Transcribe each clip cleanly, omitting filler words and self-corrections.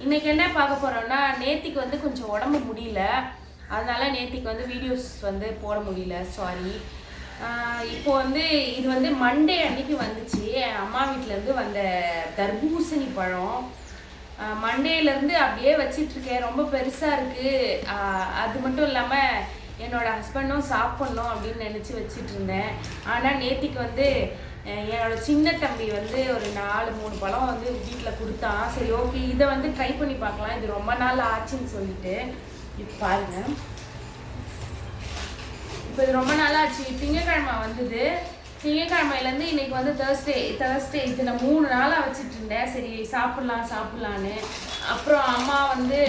இன்னைக்கு என்ன பார்க்க போறோம்னா, நேத்திக்கு வந்து கொஞ்சம் உடம்பு முடியல, அதனால நேத்திக்கு வந்து வீடியோஸ் வந்து போட முடியல, சாரி. இப்போ வந்து இது வந்து மண்டே அன்னைக்கு வந்துச்சு, அம்மா வீட்டிலேருந்து வந்த தர்பூசணி பழம். மண்டேலேருந்து அப்படியே வச்சிட்ருக்கேன், ரொம்ப பெருசாக இருக்குது. அது மட்டும் இல்லாமல் என்னோட ஹஸ்பண்டும் சாப்பிட்ணும் அப்படின்னு நினச்சி வச்சிட்டு இருந்தேன். ஆனால் நேத்திக்கு வந்து என்னோட சின்ன தம்பி வந்து ஒரு 4-3 பழம் வந்து வீட்டில் கொடுத்தான். சரி ஓகே, இதை வந்து ட்ரை பண்ணி பார்க்கலாம், இது ரொம்ப நாள் ஆச்சுன்னு சொல்லிட்டு. இப்போ பாருங்க, இப்போ இது ரொம்ப நாள் ஆச்சு. திங்கக்கிழமை வந்தது, திங்கக்கிழமையிலேருந்து இன்னைக்கு வந்து தேர்ஸ்டே இது நான் 3 நாளாக வச்சுட்டு இருந்தேன். சரி சாப்பிட்லான்னு. அப்புறம் அம்மா வந்து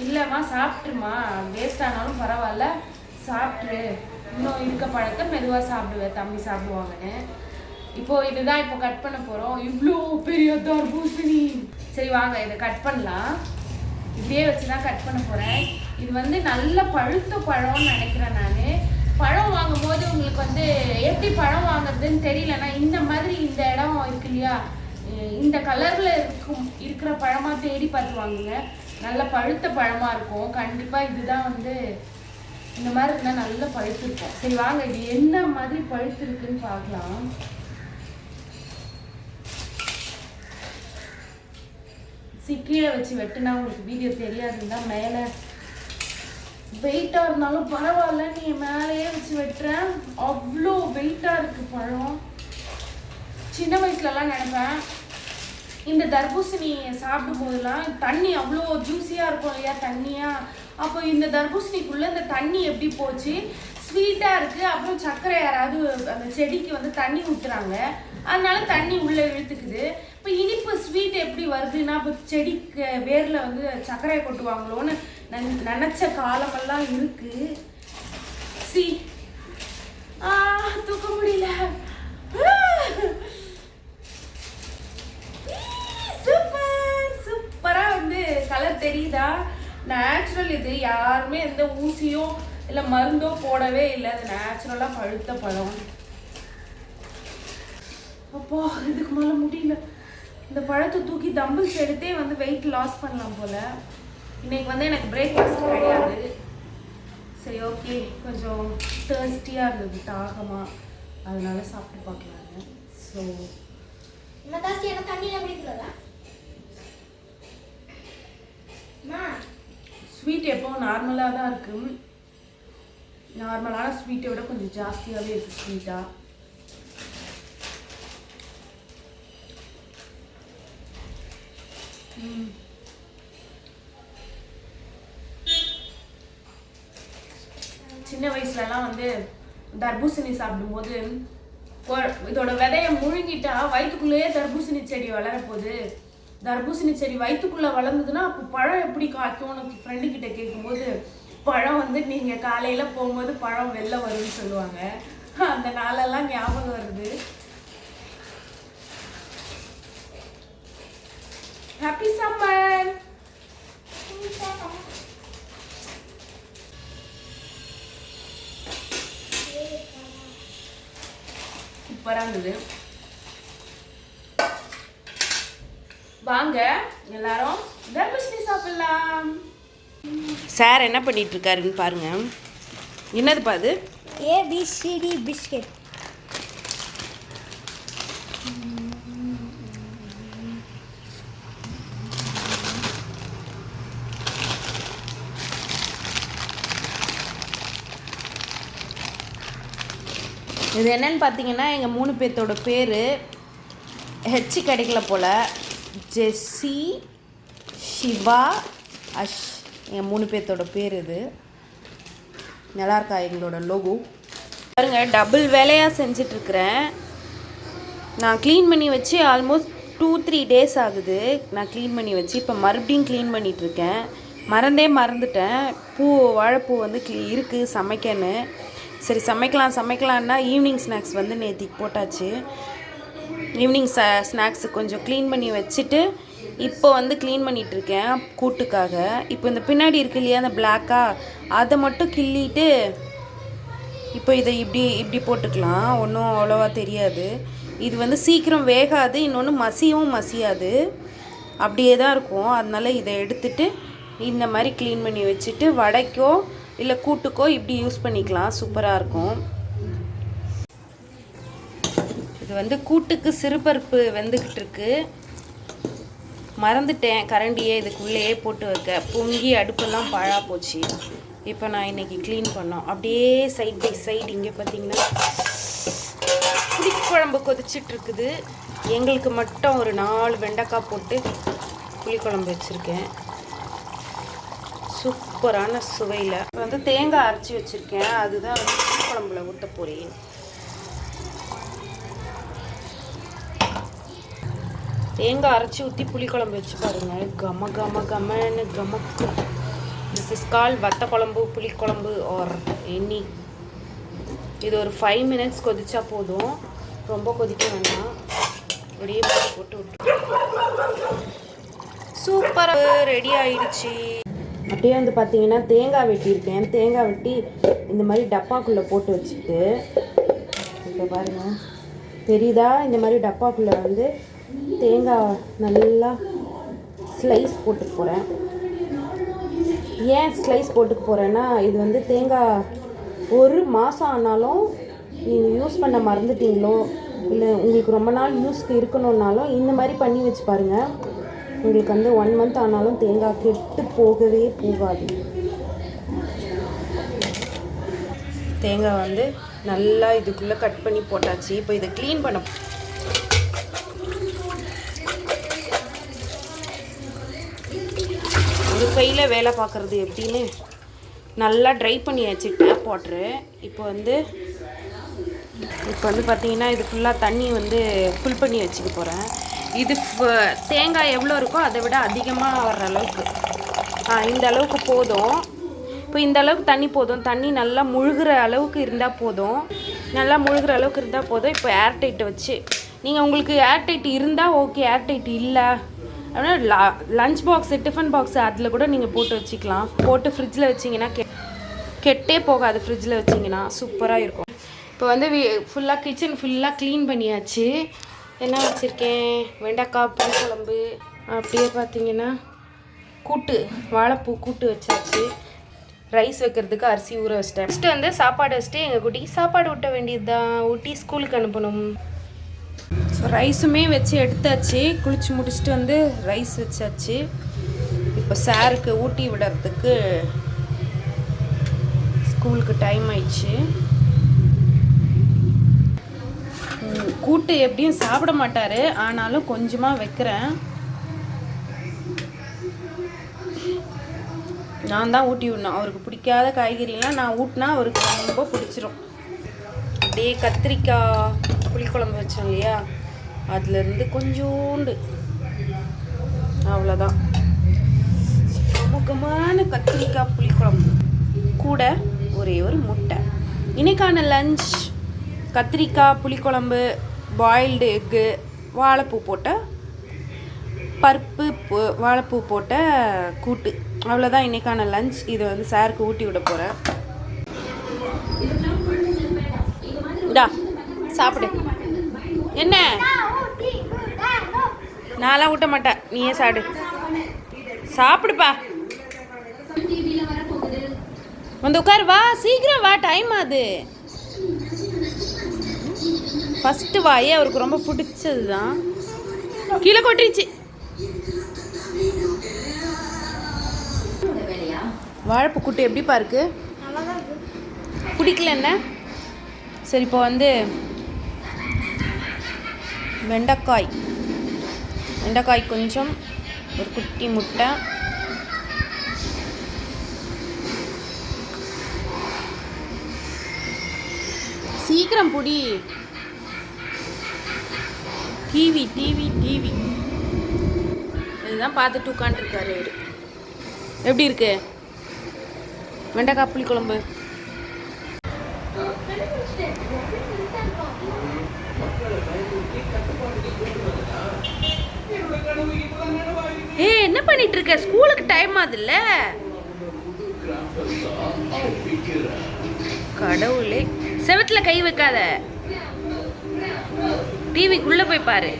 இல்லைம்மா சாப்பிட்டுருமா, வேஸ்ட் ஆனாலும் பரவாயில்ல சாப்பிட்ரு, இன்னும் இருக்க பழத்தை மெதுவாக சாப்பிடுவேன், தம்பி சாப்பிடுவாங்கன்னு. இதுதான் இப்போ கட் பண்ண போகிறோம். இவ்வளோ பெரிய தர்பூசணி. சரி வாங்க இதை கட் பண்ணலாம். இப்படியே வச்சு தான் கட் பண்ண போகிறேன். இது வந்து நல்ல பழுத்த பழம்னு நினைக்கிறேன் நான். பழம் வாங்கும் போது உங்களுக்கு வந்து எப்படி பழம் வாங்குறதுன்னு தெரியலன்னா, இந்த மாதிரி இந்த இடம் இருக்கு இல்லையா, இந்த கலரில் இருக்கிற பழமாக தேடி பார்த்து வாங்குங்க. நல்ல பழுத்த பழமாக இருக்கும். கண்டிப்பாக இதுதான் வந்து இந்த மாதிரி இருந்தால் நல்ல பழுத்து இருக்கும். சரி வாங்க இது என்ன மாதிரி பழுத்து இருக்குன்னு பார்க்கலாம். கீழே வச்சு வெட்டுனா உங்களுக்கு வீடியோ தெரியாதுன்னா, மேலே வெயிட்டாக இருந்தாலும் பரவாயில்ல, நீ மேலேயே வச்சு வெட்டுறேன். அவ்வளோ வெயிட்டாக இருக்குது பழம். சின்ன வயசுலலாம் நினைப்பேன், இந்த தர்பூசணி சாப்பிடும் போதெல்லாம் தண்ணி அவ்வளோ ஜூஸியாக இருக்கும் இல்லையா, தண்ணியாக. அப்போ இந்த தர்பூசணிக்குள்ளே இந்த தண்ணி எப்படி போச்சு, ஸ்வீட்டாக இருக்குது. அப்புறம் சர்க்கரை யாராவது அந்த செடிக்கு வந்து தண்ணி ஊற்றுறாங்க, அதனால தண்ணி உள்ளே இழுத்துக்குது. இப்போ இனிப்பு ஸ்வீட் எப்படி வருதுன்னா, இப்போ செடிக்கு வேரில் வந்து சர்க்கரையை கொட்டுவாங்களோன்னு நினச்ச காலமெல்லாம் இருக்குது. தூக்க முடியல. சூப்பராக வந்து கலர் தெரியுதா, நேச்சுரல். இது யாருமே எந்த ஊசியோ இல்லை மருந்தோ போடவே இல்லை, அது நேச்சுரலாக பழுத்த பழம். அப்போ இதுக்கு மேலே முடியல. இந்த பழத்தை தூக்கி தம்பிள்ஸ் எடுத்தே வந்து வெயிட் லாஸ் பண்ணலாம் போல். இன்னைக்கு வந்து எனக்கு பிரேக்ஃபாஸ்ட் கிடையாது. சரி ஓகே, கொஞ்சம் டேஸ்டியாக இருந்தது, தாகமாக, அதனால சாப்பிட்டு பார்க்கலாங்க. ஸோ ஸ்வீட் எப்போ நார்மலாக தான் இருக்குது. நார்மலான ஸ்வீட்டை விட கொஞ்சம் ஜாஸ்தியாகவே இருக்குது ஸ்வீட்டாக. சின்ன வயசுலலாம் வந்து தர்பூசணி சாப்பிடும்போது இதோட விதையை முழுங்கிட்டா வயிற்றுக்குள்ளேயே தர்பூசணி செடி வளரப்போகுது. தர்பூசணி செடி வயிற்றுக்குள்ளே வளர்ந்ததுன்னா அப்போ பழம் எப்படி காய்க்கும்னு ஃப்ரெண்டுக்கிட்ட கேட்கும்போது, பழம் வந்து நீங்கள் காலையில் போகும்போது பழம் வெளில வரும்னு சொல்லுவாங்க. அந்த நாளெல்லாம் ஞாபகம் வருது. Happy summer. சூப்பராக இருந்தது. வாங்க எல்லாரும் தர்பூசணி சாப்பிடலாம். சார் என்ன பண்ணிட்டு இருக்காருன்னு பாருங்க. என்னதுப்பா அது? ABCD biscuit. இது என்னன்னு பார்த்தீங்கன்னா, எங்கள் 3 பேர்த்தோட பேர் ஹெச் கிடைக்கல போல். ஜெஸ்ஸி, சிவா, அஷ், எங்கள் 3 பேர்த்தோட பேர். இது நல்லாயிருக்கா எங்களோட லோகோ பாருங்க. டபுள் வேலையாக செஞ்சிட்ருக்கிறேன். நான் க்ளீன் பண்ணி வச்சு ஆல்மோஸ்ட் 2-3 டேஸ் ஆகுது. நான் க்ளீன் பண்ணி வச்சு இப்போ மறுபடியும் க்ளீன் பண்ணிகிட்ருக்கேன். மறந்துட்டேன், வாழைப்பூ வந்து இருக்குது சமைக்கன்னு. சரி சமைக்கலான்னா ஈவினிங் ஸ்நாக்ஸ் வந்து நேத்திக்கு போட்டாச்சு. ஈவினிங் ஸ்நாக்ஸு கொஞ்சம் க்ளீன் பண்ணி வச்சுட்டு இப்போ வந்து க்ளீன் பண்ணிகிட்ருக்கேன் கூட்டுக்காக. இப்போ இந்த பின்னாடி இருக்கு இல்லையா அந்த பிளாக்காக, அதை மட்டும் கிள்ளிட்டு இப்போ இதை இப்படி போட்டுக்கலாம். ஒன்றும் அவ்வளோவா தெரியாது. இது வந்து சீக்கிரம் வேகாது, இன்னொன்று மசியாது. அப்படியே தான் இருக்கும். அதனால இதை எடுத்துட்டு இந்த மாதிரி க்ளீன் பண்ணி வச்சுட்டு வடைக்கோ இல்லை கூட்டுக்கோ இப்படி யூஸ் பண்ணிக்கலாம். சூப்பராக இருக்கும். இது வந்து கூட்டுக்கு சிறுபருப்பு வெந்துக்கிட்டு இருக்கு. மறந்துட்டேன் கரண்டியே இதுக்குள்ளேயே போட்டு வைக்க. பொங்கி அடுப்பெல்லாம் பாழா போச்சு. இப்போ நான் இன்னைக்கு க்ளீன் பண்ணோம். அப்படியே சைட் பை சைடு இங்கே பார்த்தீங்கன்னா புளிக்குழம்பு கொதிச்சிட்டு இருக்குது. எங்களுக்கு மட்டும் ஒரு 4 வெண்டைக்காய் போட்டு புளிக்குழம்பு வச்சுருக்கேன். சூப்பரான சுவையில் வந்து தேங்காய் அரைச்சி வச்சுருக்கேன். அதுதான் வந்து புளிக்குழம்புல ஊற்ற போகிறேன். தேங்காய் அரைச்சி ஊற்றி புளிக்குழம்பு வச்சு பாருங்கள். கம கம கமன்னு கமக்கு. திஸ் இஸ் கால் வத்த குழம்பு, புளிக்குழம்பு ஆர் எனி. இது ஒரு 5 மினிட்ஸ் கொதிச்சா போதும். ரொம்ப கொதிக்க வேண்டாம். அப்படியே போட்டு விட்டு சூப்பராக ரெடி ஆயிடுச்சு. அப்படியே வந்து பார்த்தீங்கன்னா தேங்காய் வெட்டியிருக்கேன். தேங்காய் வெட்டி இந்த மாதிரி டப்பாக்குள்ளே போட்டு வச்சுட்டு இப்போ பாருங்கள் தெரியுதா, இந்த மாதிரி டப்பாக்குள்ளே வந்து தேங்காய் நல்லா ஸ்லைஸ் போட்டுக்க போகிறேன். ஏன் ஸ்லைஸ் போட்டுக்க போகிறேன்னா, இது வந்து தேங்காய் 1 மாதம் ஆனாலும் நீங்கள் யூஸ் பண்ண மறந்துட்டீங்களோ இல்லை உங்களுக்கு ரொம்ப நாள் யூஸ்க்கு இருக்கணுன்னாலும் இந்த மாதிரி பண்ணி வச்சு பாருங்கள். உங்களுக்கு வந்து 1 மந்த் ஆனாலும் தேங்காய் கெட்டு போகவே போகாது. தேங்காய் வந்து நல்லா இதுக்குள்ளே கட் பண்ணி போட்டாச்சு. இப்போ இதை க்ளீன் பண்ண ஒரு கையில் வேலை பார்க்குறது எப்படின்னு நல்லா ட்ரை பண்ணியாச்சு டேப் வாட்ரு. இப்போ வந்து பார்த்தீங்கன்னா இது ஃபுல்லாக தண்ணி வந்து ஃபில் பண்ணி வச்சுக்க போகிறேன். இது தேங்காய் எவ்வளோ இருக்கோ அதை விட அதிகமாக வர்ற அளவுக்கு இந்த அளவுக்கு போதும். இப்போ இந்த அளவுக்கு தண்ணி போதும். தண்ணி நல்லா முழுகிற அளவுக்கு இருந்தால் போதும். இப்போ ஏர்டைட்டை வச்சு நீங்கள் உங்களுக்கு ஏர்டைட் இருந்தால் ஓகே, ஏர்டைட் இல்லை அப்படின்னா லஞ்ச் பாக்ஸு, டிஃபன் பாக்ஸு அதில் கூட நீங்கள் போட்டு வச்சுக்கலாம். போட்டு ஃப்ரிட்ஜில் வச்சிங்கன்னா கெட்டே போகாது. ஃப்ரிட்ஜில் வச்சிங்கன்னா சூப்பராக இருக்கும். இப்போ வந்து ஃபுல்லாக கிச்சன் ஃபுல்லாக க்ளீன் பண்ணியாச்சு. என்ன வச்சுருக்கேன், வெண்டைக்காய் புளிக்குழம்பு, அப்படியே பார்த்தீங்கன்னா கூட்டு, வாழைப்பூ கூட்டு வச்சாச்சு. ரைஸ் வைக்கிறதுக்கு அரிசி ஊற வச்சிட்டேன். ஃபஸ்ட்டு வந்து சாப்பாடு வச்சுட்டு எங்கள் குட்டிக்கு சாப்பாடு ஊட்ட வேண்டியது தான். ஊட்டி ஸ்கூலுக்கு அனுப்பணும். ஸோ ரைஸுமே வச்சு எடுத்தாச்சு. குளிச்சு முடிச்சுட்டு வந்து ரைஸ் வச்சாச்சு. இப்போ சாருக்கு ஊட்டி விடுறதுக்கு ஸ்கூலுக்கு டைம் ஆயிடுச்சு. கூட்டு எப்படியும் சாப்பிட மாட்டார், ஆனாலும் கொஞ்சமாக வைக்கிறேன். நான் தான் ஊட்டி விடணும். அவருக்கு பிடிக்காத காய்கறிலாம் நான் ஊட்டினா அவருக்கு ரொம்ப பிடிச்சிரும். அப்படியே கத்திரிக்காய் புளிக்குழம்பு வச்சோம் இல்லையா, அதுலேருந்து கொஞ்சோண்டு அவ்வளோதான். முகமான கத்திரிக்காய் புளிக்குழம்பு கூட ஒரே ஒரு முட்டை. இன்னைக்கான லஞ்ச் கத்திரிக்காய் புளிக்குழம்பு, பாயில்டு எக்கு, வாழைப்பூ போட்ட பருப்பு, வாழைப்பூ போட்ட கூட்டு. அவ்வளோதான் இன்றைக்கான லஞ்ச். இதை வந்து சாருக்கு ஊட்டி விட போகிறேன். இந்தா சாப்பிடு. என்ன, நான்லாம் ஊட்ட மாட்டேன், நீயே சாப்பிடுப்பா. வந்து உட்காரு, வா சீக்கிரம் வா, டைம் ஆகுது. ஃபஸ்ட்டு வாயே அவருக்கு ரொம்ப பிடிச்சது தான். கீழே கொட்டிருச்சு. வாழைப்பூ கூட்டு எப்படிப்பா இருக்கு? பிடிக்கல என்ன? சரி, இப்போ வந்து வெண்டைக்காய் கொஞ்சம், ஒரு குட்டி முட்டை, சீக்கிரம் புடி. டிவி இதுதான் பார்த்துட்டு உட்காந்துருக்காரு அவரு. எப்படி இருக்கு வெண்டைக்காய் புளி குழம்பு? என்ன பண்ணிட்டு இருக்க? ஸ்கூலுக்கு டைம் ஆகுதுல்ல. கடவுளே, செவத்துல கை வைக்காத, டிவிக்குள்ள போய் பாரு.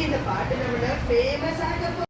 இந்த பாட்டு நம்மள ஃபேமஸ் ஆக